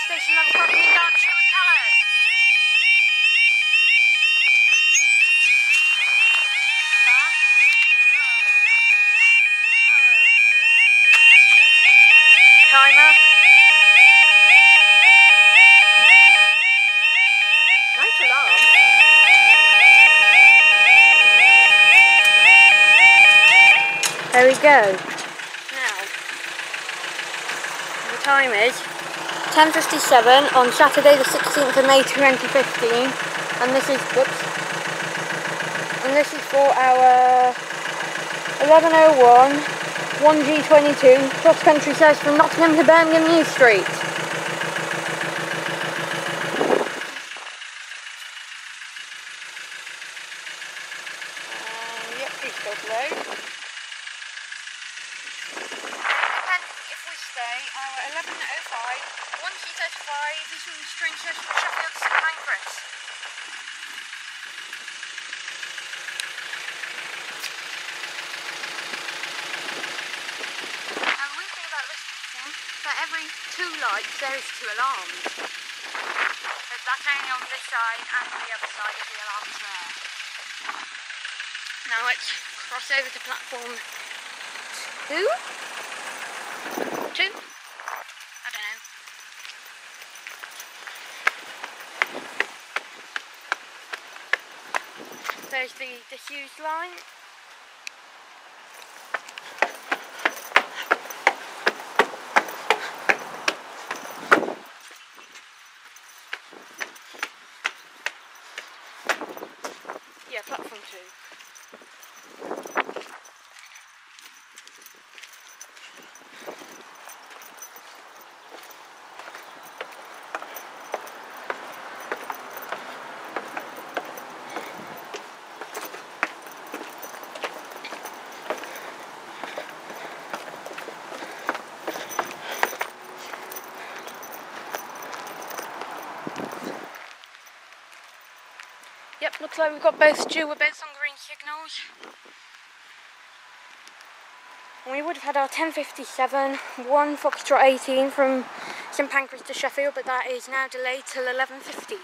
station level crossing in Derbyshire with colours. Timer. Nice alarm. There we go. Now, the time is 10:57 on Saturday the 16th of May 2015, and this is, for our 11:01 1G22 cross country service from Nottingham to Birmingham New Street. Yep, please go below. If we stay, our 11:05 1G35 issuing train service from Sheffield to St Pancras. Now the weird thing about this one, for every 2 lights there is 2 alarms. But that's only on this side and the other side of the alarms there. Now let's cross over to platform 2? 2? I don't know. There's the disused line. Yeah, platform 2. Yep, looks like we've got both due. We're both on green signals. And we would have had our 10:57 1 Foxtrot 18 from St Pancras to Sheffield, but that is now delayed till 11:15.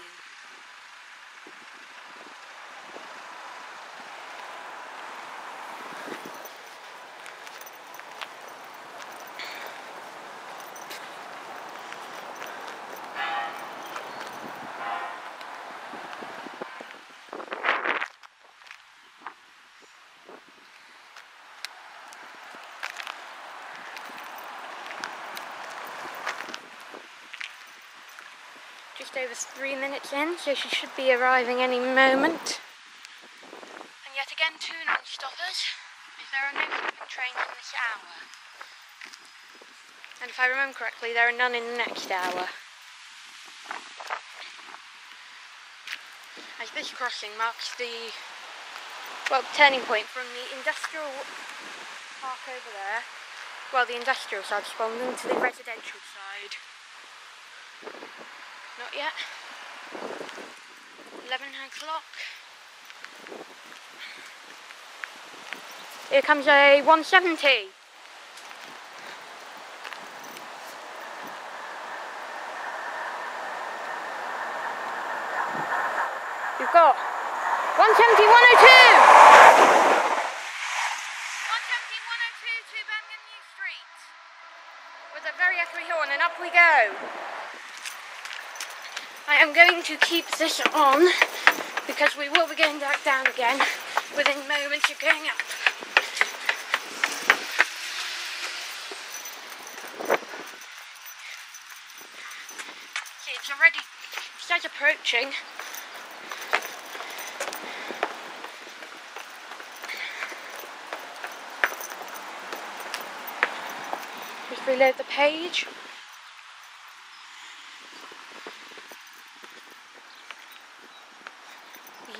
Just over 3 minutes in, so she should be arriving any moment. And yet again, 2 non-stoppers, as there are no stopping trains in this hour. And if I remember correctly, there are none in the next hour. As this crossing marks the, turning point from the industrial park over there, the industrial side of Spondon, to the residential side. Not yet. 11 o'clock. Here comes a 170. We've got 170 102. 170 102 to Birmingham New Street. With a very echoey horn, and up we go. I am going to keep this on because we will be going back down again within moments of going up. See, it's already, it starts approaching. Just reload the page.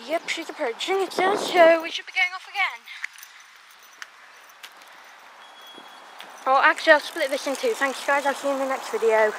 Yep, she's approaching, it says, so we should be going off again. Oh, actually, I'll split this in 2. Thanks, guys. I'll see you in the next video.